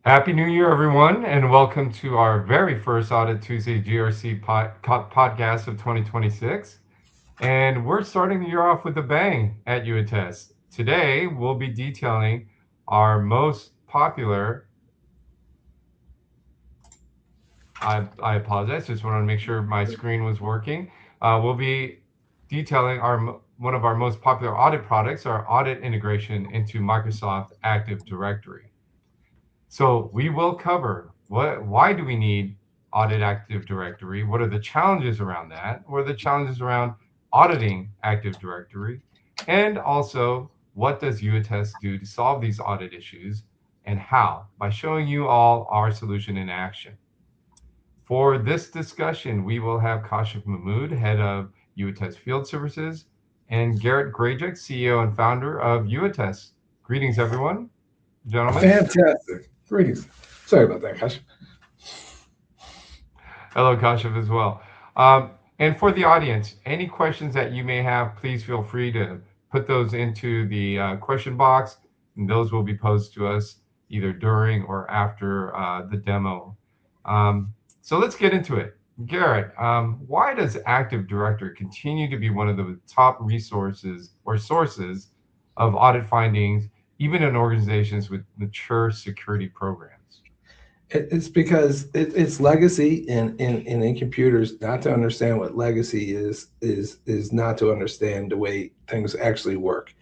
Happy New Year, everyone, and welcome to our very first Audit Tuesday GRC podcast of 2026. And we're starting the year off with a bang at YouAttest. Today, we'll be detailing our most popular. I apologize, just wanted to make sure my screen was working. We'll be detailing one of our most popular audit products, our audit integration into Microsoft Active Directory. So we will cover why do we need Audit Active Directory? What are the challenges around that? What are the challenges around auditing Active Directory? And also, what does YouAttest do to solve these audit issues and how? By showing you all our solution in action. For this discussion, we will have Kashif Mahmood, head of YouAttest Field Services, and Garrett Grajek, CEO and founder of YouAttest. Greetings, everyone, gentlemen. Fantastic. Greetings. Sorry about that, Kash. Hello, Kashif, as well. And for the audience, any questions that you may have, please feel free to put those into the question box, and those will be posed to us either during or after the demo. So let's get into it. Garrett, why does Active Directory continue to be one of the top resources or sources of audit findings, even in organizations with mature security programs? It's because it's legacy, and in computers, not to understand what legacy is not to understand the way things actually work.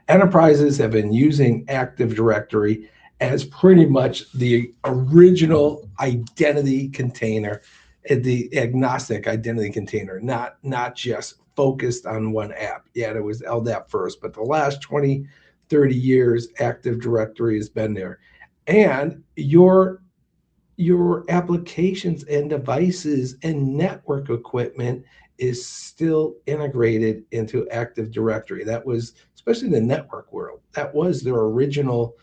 Enterprises have been using Active Directory as pretty much the original identity container, the agnostic identity container, not just focused on one app. Yeah, it was LDAP first, but the last 20, 30 years, Active Directory has been there. And your applications and devices and network equipment is still integrated into Active Directory. That was, especially in the network world, that was their original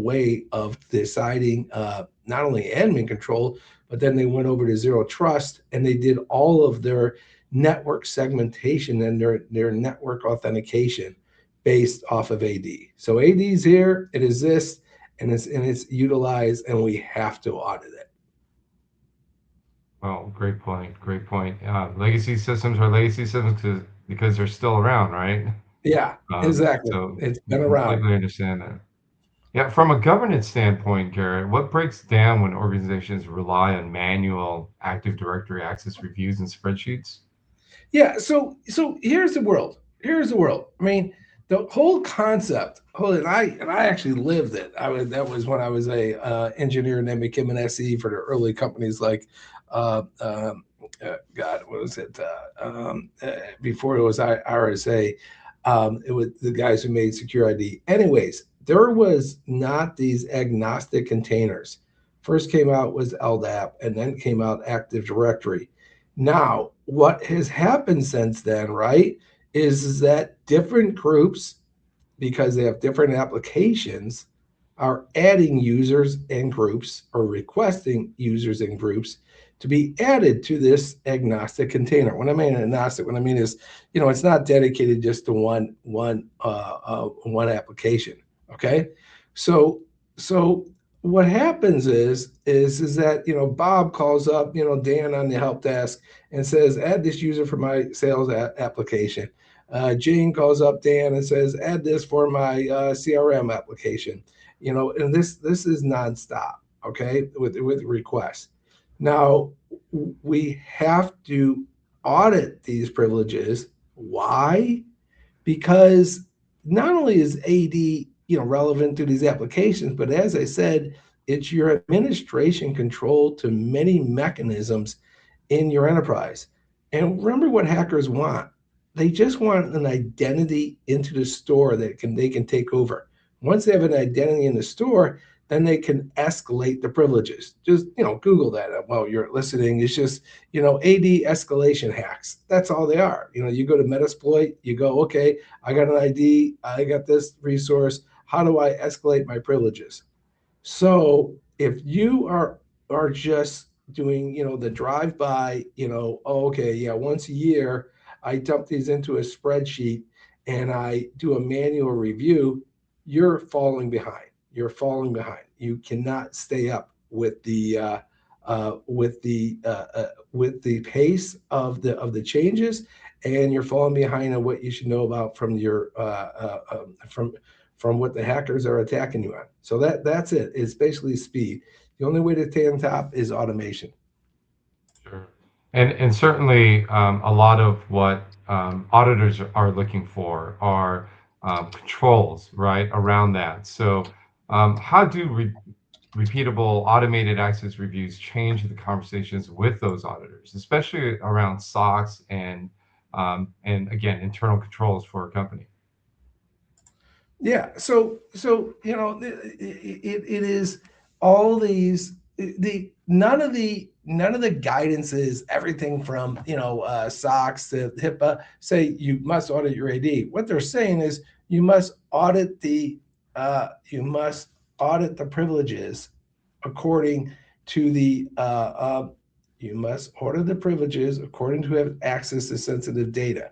way of deciding not only admin control, but then they went over to zero trust and they did all of their network segmentation and their network authentication based off of AD. So AD is here, it exists, and it's utilized, and we have to audit it. Well, great point. Great point. Legacy systems are legacy systems because they're still around, right? Yeah, exactly. So It's we been around. completely understand that. Yeah, from a governance standpoint, Garrett, what breaks down when organizations rely on manual Active Directory access reviews and spreadsheets? Yeah, so here's the world. Here's the world. I mean, the whole concept. Hold it. And I actually lived it. That was when I was a engineer and then became an SE for the early companies like, uh, um, God, what was it? Before it was RSA, it was the guys who made Secure ID. Anyways, there was not these agnostic containers. First came out was LDAP, and then came out Active Directory. Now, what has happened since then, right, is that different groups, because they have different applications, are adding users and groups or requesting users and groups to be added to this agnostic container. When I mean agnostic, what I mean is, it's not dedicated just to one application. Okay, so so what happens is that Bob calls up Dan on the help desk and says, add this user for my sales application. Jane calls up Dan and says, add this for my CRM application. And this is nonstop. Okay, with requests. Now we have to audit these privileges. Why? Because not only is AD relevant to these applications, but as I said, it's your administration control to many mechanisms in your enterprise. And remember what hackers want. They just want an identity into the store that they can take over. Once they have an identity in the store, then they can escalate the privileges. Just Google that while you're listening. It's just AD escalation hacks. That's all they are. You go to Metasploit. You go, okay, I got an ID. I got this resource. How do I escalate my privileges? So if you are just doing, the drive by, oh, okay, yeah, once a year, I dump these into a spreadsheet and I do a manual review, you're falling behind. you're falling behind. You cannot stay up with the pace of the changes, and you're falling behind on what you should know about from what the hackers are attacking you on. So that's it. It's basically speed. The only way to stay on top is automation. Sure. And certainly a lot of what auditors are looking for are controls, right, around that. So how do repeatable automated access reviews change the conversations with those auditors, especially around SOX and again, internal controls for a company? Yeah. So it is all these the none of the guidances, everything from SOX to HIPAA say you must audit your AD. What they're saying is you must audit the privileges according to the you must audit the privileges according to have access to sensitive data.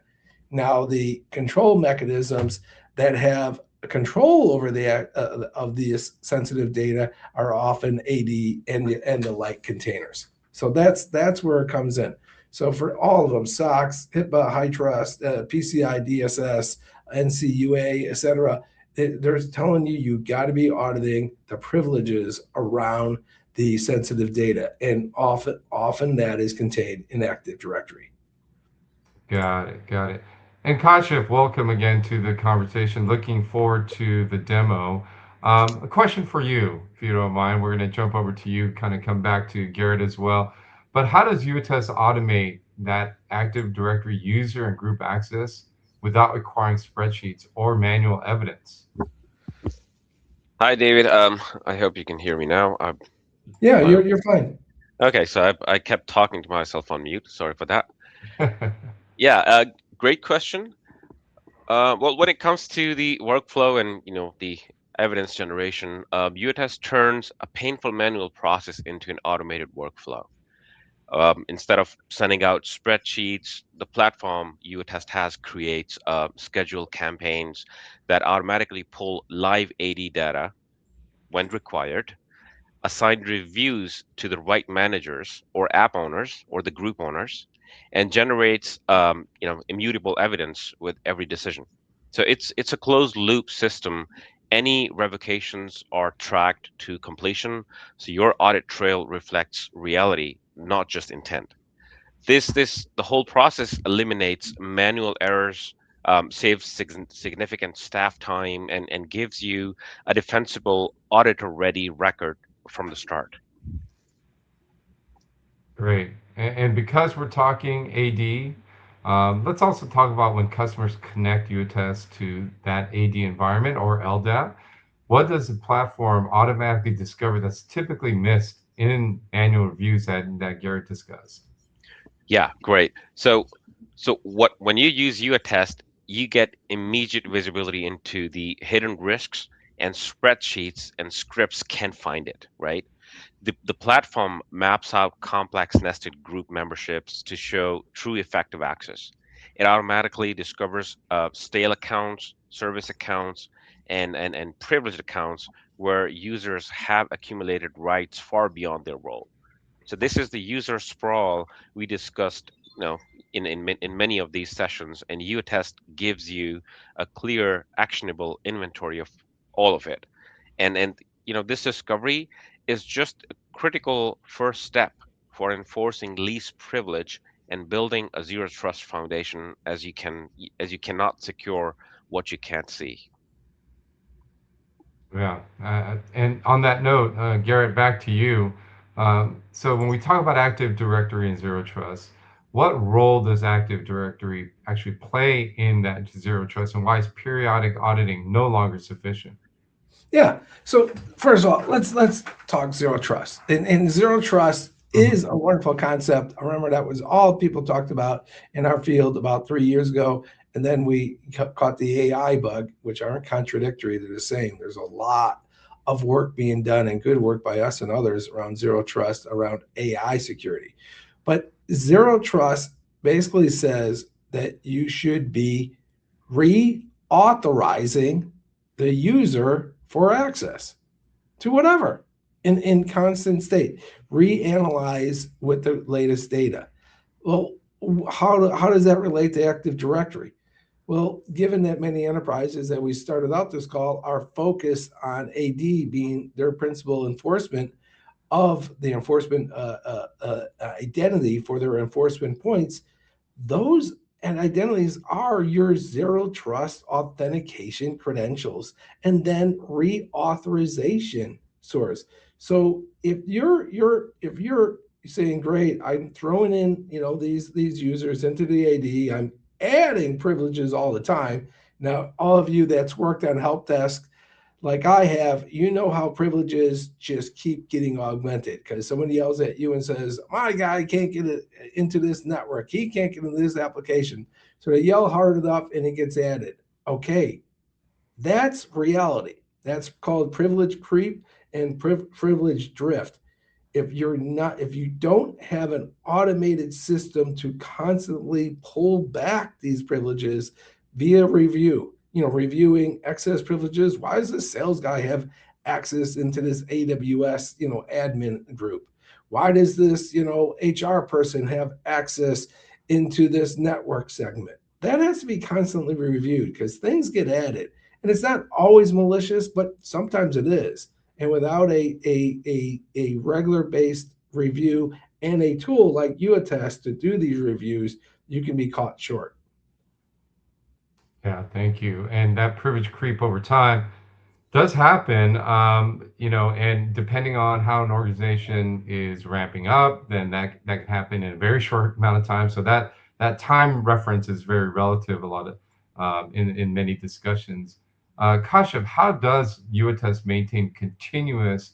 Now the control mechanisms that have control over the of these sensitive data are often AD and the like containers. So that's where it comes in. So for all of them, SOX, HIPAA, High Trust, PCI DSS, NCUA, etc., they're telling you got to be auditing the privileges around the sensitive data, and often that is contained in Active Directory. Got it. Got it. And Kashif, welcome again to the conversation. Looking forward to the demo. A question for you, if you don't mind. We're going to jump over to you, kind of come back to Garrett as well. But how does YouAttest automate that Active Directory user and group access without requiring spreadsheets or manual evidence? Hi, David. I hope you can hear me now. Yeah, you're fine. Okay, so I kept talking to myself on mute. Sorry for that. Yeah, great question. Well, when it comes to the workflow and the evidence generation, YouAttest turns a painful manual process into an automated workflow. Instead of sending out spreadsheets, the platform YouAttest has creates scheduled campaigns that automatically pull live AD data when required, assign reviews to the right managers or app owners or the group owners, and generates immutable evidence with every decision. So it's a closed loop system. Any revocations are tracked to completion, so your audit trail reflects reality, not just intent. This the whole process eliminates manual errors, saves significant staff time, and gives you a defensible auditor-ready record from the start. Great. And because we're talking AD, let's also talk about when customers connect UAttest to that AD environment or LDAP. What does the platform automatically discover that's typically missed in annual reviews that Garrett discussed? Yeah, great. So what when you use UAttest, you get immediate visibility into the hidden risks, and spreadsheets and scripts can't find it, right? The platform maps out complex nested group memberships to show true effective access. It automatically discovers stale accounts, service accounts, and privileged accounts where users have accumulated rights far beyond their role. So this is the user sprawl we discussed, in many of these sessions, and UTest gives you a clear, actionable inventory of all of it. And this discovery is just a critical first step for enforcing least privilege and building a zero trust foundation, as you cannot secure what you can't see. Yeah. And on that note, Garrett, back to you. So when we talk about Active Directory and Zero Trust, what role does Active Directory actually play in that Zero Trust, and why is periodic auditing no longer sufficient? Yeah. So first of all, let's talk zero trust. And zero trust Mhm. is a wonderful concept. I remember that was all people talked about in our field about 3 years ago. And then we caught the AI bug, which aren't contradictory. They're the same. There's a lot of work being done and good work by us and others around zero trust, around AI security. But zero trust basically says that you should be reauthorizing the user for access. to whatever in constant state, reanalyze with the latest data. Well, how does that relate to Active Directory? Well, given that many enterprises that we started out this call are focused on AD being their principal enforcement of the enforcement identity for their enforcement points, those and identities are your zero trust authentication credentials and then reauthorization source. So if you're saying, great, I'm throwing in these users into the AD, I'm adding privileges all the time. Now, all of you that's worked on help desk like I have, you know how privileges just keep getting augmented because somebody yells at you and says, my guy can't get it into this network. He can't get into this application. So they yell hard enough and it gets added. Okay, that's reality. That's called privilege creep and privilege drift. If you don't have an automated system to constantly pull back these privileges via review, reviewing excess privileges. Why does this sales guy have access into this AWS, admin group? Why does this, HR person have access into this network segment? That has to be constantly reviewed because things get added. And it's not always malicious, but sometimes it is. And without a regular based review and a tool like YouAttest to do these reviews, you can be caught short. Yeah, thank you. And that privilege creep over time does happen, and depending on how an organization is ramping up, then that can happen in a very short amount of time. So that time reference is very relative. A lot of in many discussions. Kashyap, how does UAttest maintain continuous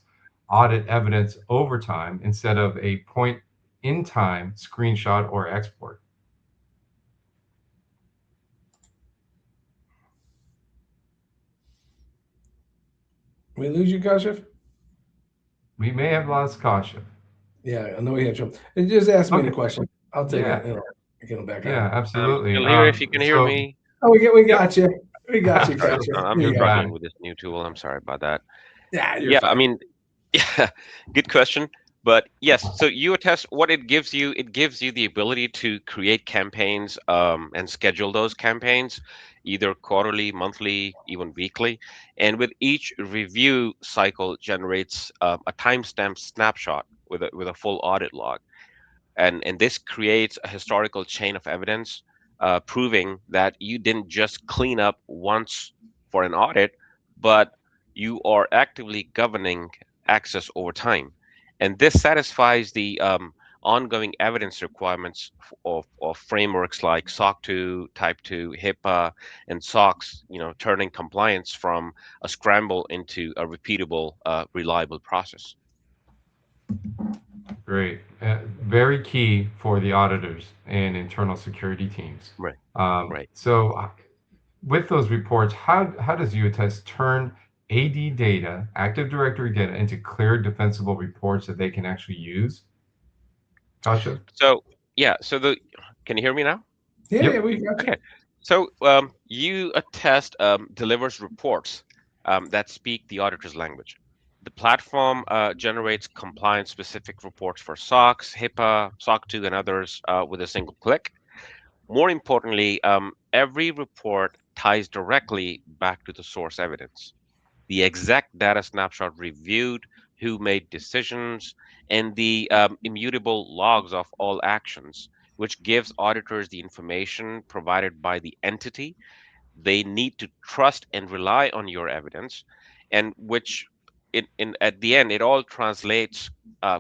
audit evidence over time instead of a point in time screenshot or export? We lose you, Kashyap? We may have lost Kashyap. Yeah, I know we had trouble. And just ask me the Okay. question. I'll take Yeah. it. I get them back Yeah. on. I'm Absolutely. still here if you can hear So. me. Oh, we Yep. got you. We got you, Sorry, Kashyap. I'm There you You're go. struggling back. with this new tool. I'm sorry about that. Yeah, you're Yeah, I fine. mean, yeah, good question. But yes, so UAttest, what it gives you the ability to create campaigns and schedule those campaigns, either quarterly, monthly, even weekly. And with each review cycle generates a timestamp snapshot with a full audit log. And this creates a historical chain of evidence proving that you didn't just clean up once for an audit, but you are actively governing access over time. And this satisfies the ongoing evidence requirements of frameworks like SOC 2, Type 2, HIPAA, and SOX, turning compliance from a scramble into a repeatable, reliable process. Great. Very key for the auditors and internal security teams. Right, right. So, with those reports, how does UAttest turn AD data, Active Directory data, into clear, defensible reports that they can actually use? Kasha? So yeah, so the can you hear me now? Yeah, Yep. we got you. Okay. So you attest delivers reports that speak the auditor's language. The platform generates compliance-specific reports for SOX, HIPAA, SOC 2, and others with a single click. More importantly, every report ties directly back to the source evidence, the exact data snapshot reviewed, who made decisions, and the immutable logs of all actions, which gives auditors the information provided by the entity they need to trust and rely on your evidence, and which at the end it all translates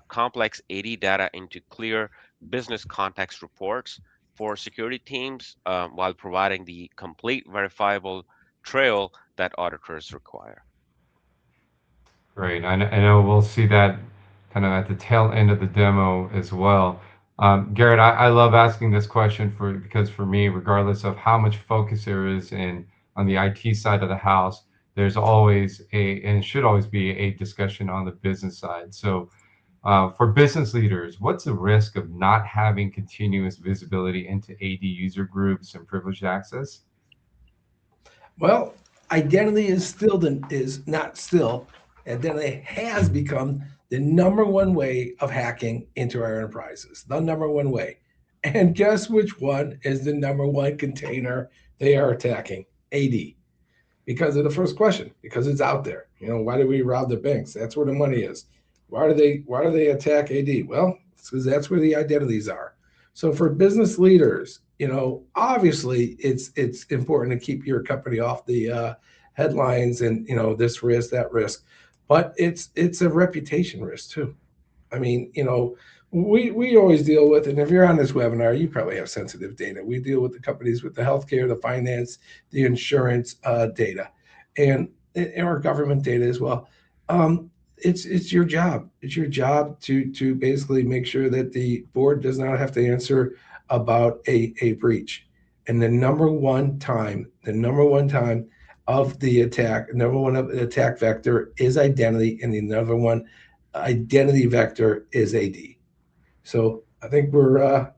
complex AD data into clear business context reports for security teams while providing the complete verifiable trail that auditors require. Great. I know we'll see that kind of at the tail end of the demo as well. Garrett, I love asking this question because for me, regardless of how much focus there is on the IT side of the house, there's always and should always be a discussion on the business side. So, for business leaders, what's the risk of not having continuous visibility into AD user groups and privileged access? Well, identity is not still. Identity has become the number one way of hacking into our enterprises, the number one way. And guess which one is the number one container they are attacking? AD. Because of the first question, because it's out there. Why do we rob the banks? That's where the money is. Why do they attack AD? Well, it's because that's where the identities are. So for business leaders, obviously it's important to keep your company off the headlines and this risk, that risk, but it's a reputation risk too. I mean, we always deal with, and if you're on this webinar, you probably have sensitive data. We deal with the companies with the healthcare, the finance, the insurance data, and our government data as well. It's your job. It's your job to basically make sure that the board does not have to answer about a breach. And the number one time of the attack, number one of the attack vector is identity, and the number one identity vector is AD. So I think we're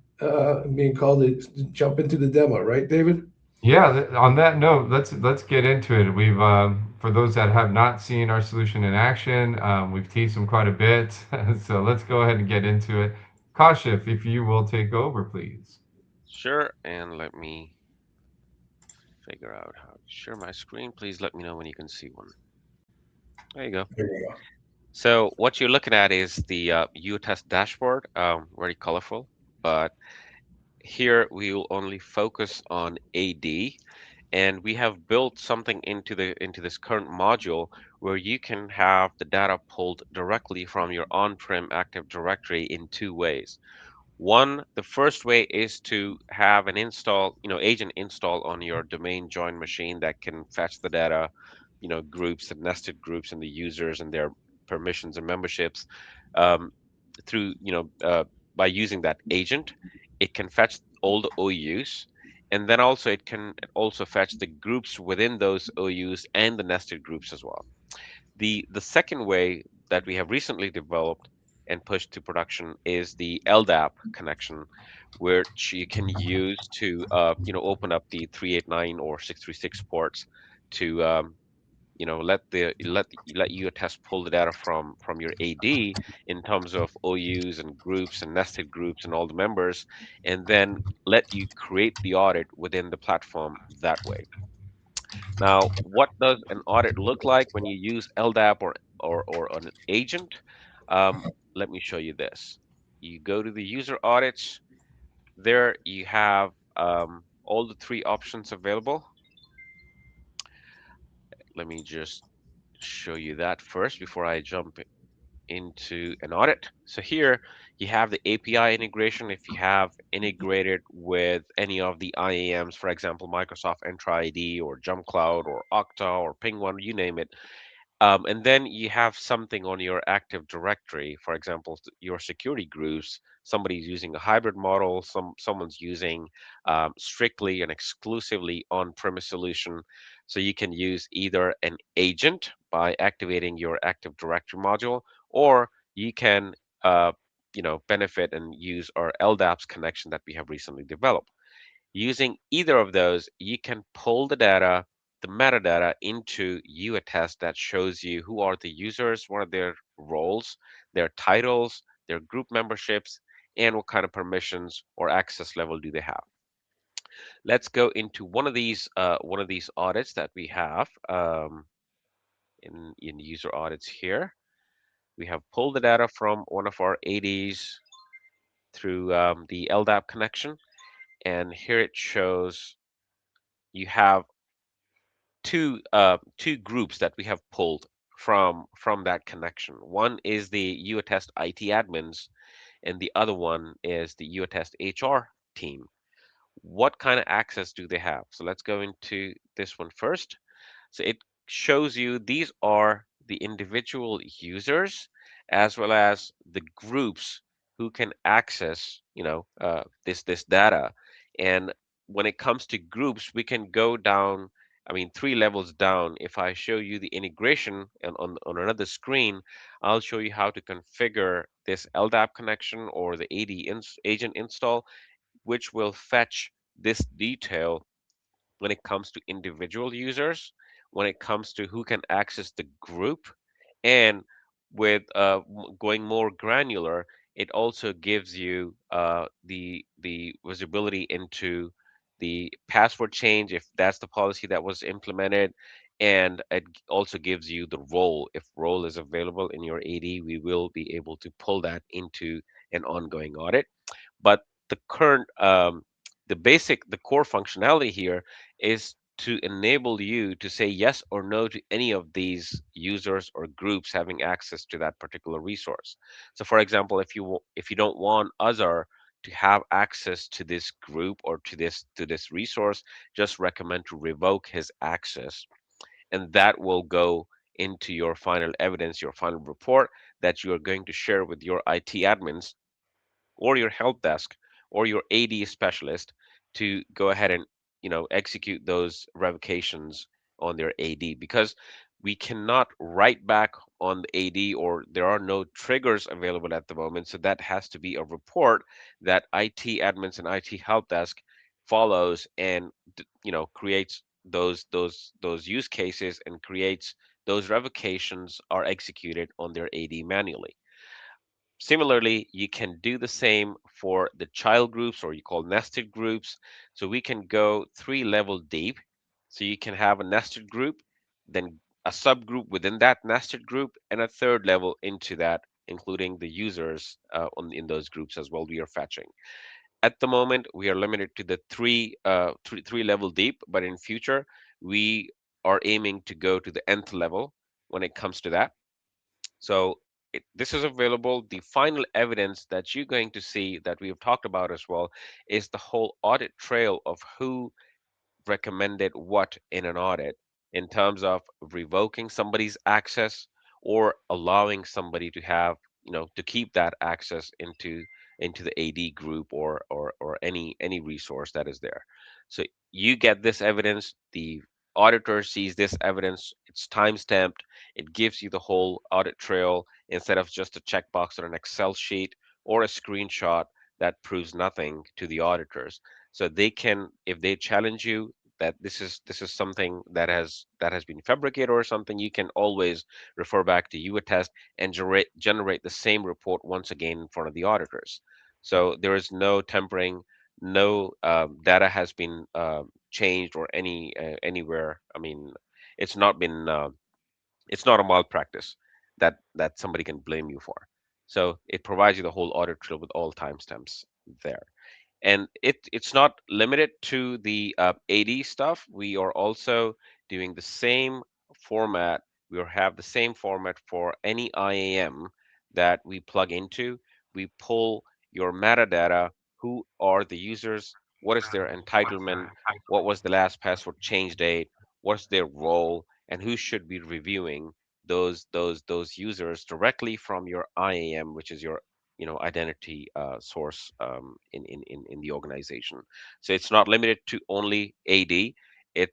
being called to jump into the demo, right, David? Yeah, on that note, let's get into it. We've for those that have not seen our solution in action, we've teased them quite a bit. So let's go ahead and get into it. Kashif, if you will take over, please. Sure, and let me figure out how to share my screen. Please let me know when you can see one. There you go. There we go. So what you're looking at is the UAttest dashboard, very colorful, but here we will only focus on AD, and we have built something into this current module where you can have the data pulled directly from your on-prem Active Directory in two ways. One, the first way is to have an agent install on your domain join machine that can fetch the data, groups and nested groups and the users and their permissions and memberships um, through, by using that agent. It can fetch all the OUs, and then also it can also fetch the groups within those OUs and the nested groups as well. The second way that we have recently developed and pushed to production is the LDAP connection, which you can use to open up the 389 or 636 ports to let you test pull the data from your AD in terms of OUs and groups and nested groups and all the members, and then let you create the audit within the platform that way. Now, what does an audit look like when you use LDAP or an agent? Um, Let me show you this. You go to the user audits. There you have all the three options available. Let me just show you that first before I jump into an audit. So here you have the API integration. If you have integrated with any of the IAMs, for example, Microsoft Entra ID or Jump Cloud or Okta or Ping1, you name it. And then you have something on your Active Directory, for example, your security groups. Somebody's using a hybrid model. Someone's using strictly and exclusively on-premise solution. So you can use either an agent by activating your Active Directory module, or you can benefit and use our LDAPs connection that we have recently developed. Using either of those, you can pull the metadata into UAttest that shows you who are the users, what are their roles, their titles, their group memberships, and what kind of permissions or access level do they have. Let's go into one of these audits that we have in user audits here. We have pulled the data from one of our ADs through the LDAP connection, and here it shows you have two groups that we have pulled from that connection. One is the UAttest IT admins, and the other one is the UAttest HR team. What kind of access do they have? So let's go into this one first. So it shows you these are the individual users as well as the groups who can access, this data. And when it comes to groups, we can go down, I mean, three levels down. If I show you the integration and on another screen, I'll show you how to configure this LDAP connection or the agent install, which will fetch this detail when it comes to individual users, when it comes to who can access the group, And with going more granular, it also gives you the visibility into the password change if that's the policy that was implemented, and it also gives you the role. If role is available in your AD, we will be able to pull that into an ongoing audit. But the current, the core functionality here is to enable you to say yes or no to any of these users or groups having access to that particular resource. So, for example, if you don't want Azar to have access to this group or to this resource, just recommend to revoke his access, and that will go into your final evidence, your final report that you are going to share with your IT admins or your help desk or your AD specialist to go ahead and execute those revocations on their AD, because we cannot write back on the AD, or there are no triggers available at the moment. So that has to be a report that IT admins and IT help desk follows and creates those use cases and creates those revocations are executed on their AD manually. Similarly, you can do the same for the child groups, or you call nested groups. So we can go 3 level deep. So you can have a nested group, then a subgroup within that nested group, and a third level into that, including the users in those groups as well we are fetching. At the moment, we are limited to the three level deep, but in future, we are aiming to go to the nth level when it comes to that. So this is available. The final evidence that you're going to see that we have talked about as well is the whole audit trail of who recommended what in an audit in terms of revoking somebody's access or allowing somebody to have, to keep that access into the AD group or any resource that is there. So you get this evidence, the auditor sees this evidence, it's time stamped, it gives you the whole audit trail instead of just a checkbox on an Excel sheet or a screenshot that proves nothing to the auditors. So they can, if they challenge you that this is something that has been fabricated or something, you can always refer back to YouAttest and generate the same report once again in front of the auditors. So there is no tempering, no data has been changed or anywhere. I mean, it's not been it's not a malpractice that somebody can blame you for. So it provides you the whole audit trail with all timestamps there. And it's not limited to the AD stuff. We are also doing the same format. We have the same format for any IAM that we plug into. We pull your metadata. Who are the users? What is their entitlement? What was the last password change date? What's their role? And who should be reviewing those users directly from your IAM, which is your identity source in the organization. So it's not limited to only AD. It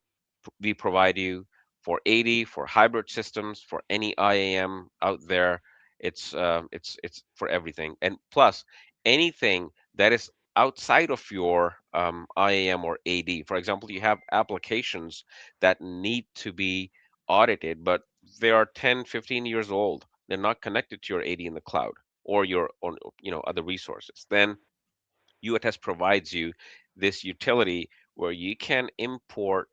we provide you for AD, for hybrid systems, for any IAM out there. It's for everything, and plus anything that is outside of your IAM or AD. For example, you have applications that need to be audited, but they are 10, 15 years old. They're not connected to your AD in the cloud or your or other resources. Then UAttest provides you this utility where you can import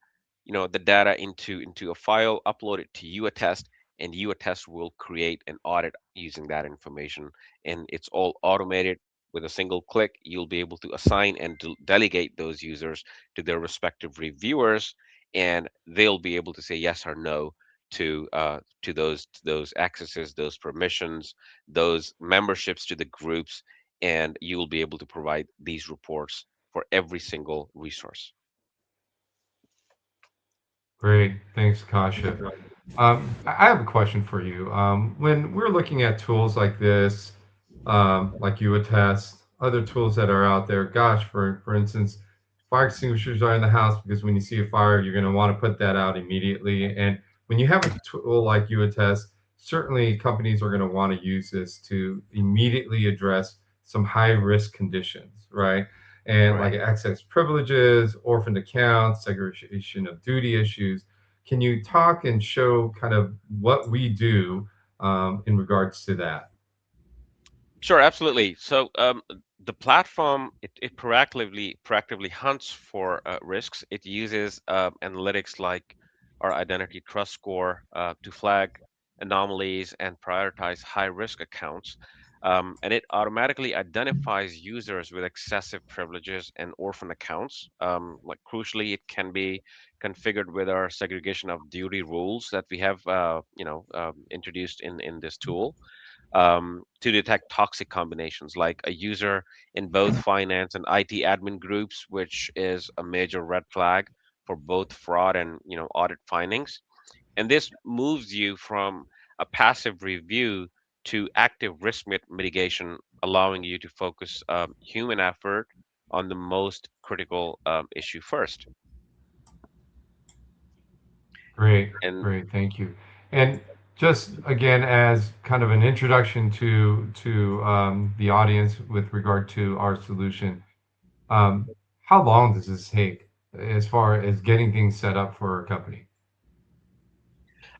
the data into a file, upload it to UAttest, and UAttest will create an audit using that information, and it's all automated. With a single click, you'll be able to assign and delegate those users to their respective reviewers, and they'll be able to say yes or no to those accesses, those permissions, those memberships to the groups, and you will be able to provide these reports for every single resource. Great. Thanks, Kasha. I have a question for you. When we're looking at tools like this, like YouAttest, other tools that are out there, gosh, for instance, fire extinguishers are in the house because when you see a fire, you're going to want to put that out immediately. And when you have a tool like YouAttest, certainly companies are going to want to use this to immediately address some high risk conditions, right? And Right. like access privileges, orphaned accounts, segregation of duty issues. Can you talk and show kind of what we do in regards to that? Sure, absolutely. So the platform it proactively hunts for risks. It uses analytics like our identity trust score to flag anomalies and prioritize high risk accounts. And it automatically identifies users with excessive privileges and orphan accounts. Like crucially, it can be configured with our segregation of duty rules that we have, introduced in this tool to detect toxic combinations like a user in both finance and IT admin groups, which is a major red flag for both fraud and audit findings. And this moves you from a passive review to active mitigation, allowing you to focus human effort on the most critical issue first. Great, And great, thank you. And just again, as kind of an introduction to the audience with regard to our solution, how long does this take as far as getting things set up for a company?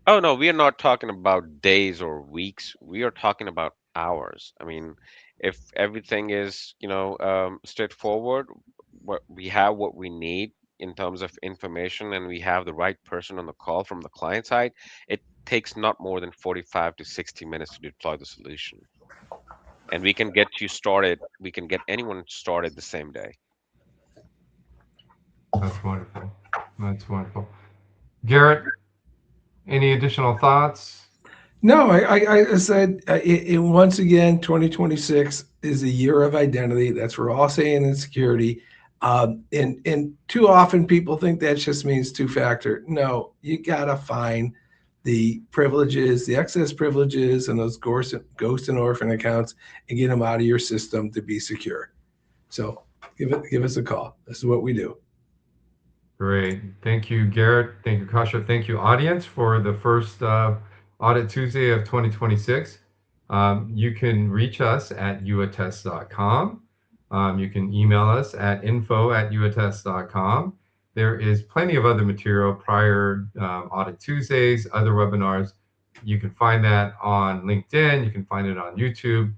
oh no, we are not talking about days or weeks. We are talking about hours. I mean, if everything is, straightforward, what we need in terms of information, and we have the right person on the call from the client side, it takes not more than 45 to 60 minutes to deploy the solution. And we can get you started. We can get anyone started the same day. That's wonderful. That's wonderful. Garrett, any additional thoughts? No, I said once again, 2026 is a year of identity. That's what we're all saying in security. And too often people think that just means two-factor. No, you gotta find the privileges, the excess privileges, and those ghost and orphan accounts, and get them out of your system to be secure. So give us a call. This is what we do. Great. Thank you, Garrett. Thank you, Kasha. Thank you, audience, for the first Audit Tuesday of 2026. You can reach us at youattest.com. You can email us at info@youattest.com. There is plenty of other material prior Audit Tuesdays, other webinars. You can find that on LinkedIn. You can find it on YouTube.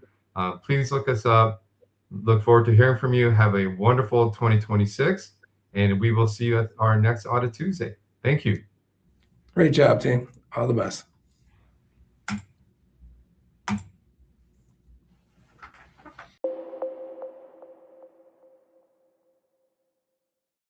Please look us up. Look forward to hearing from you. Have a wonderful 2026, and we will see you at our next Audit Tuesday. Thank you. Great job, team. All the best.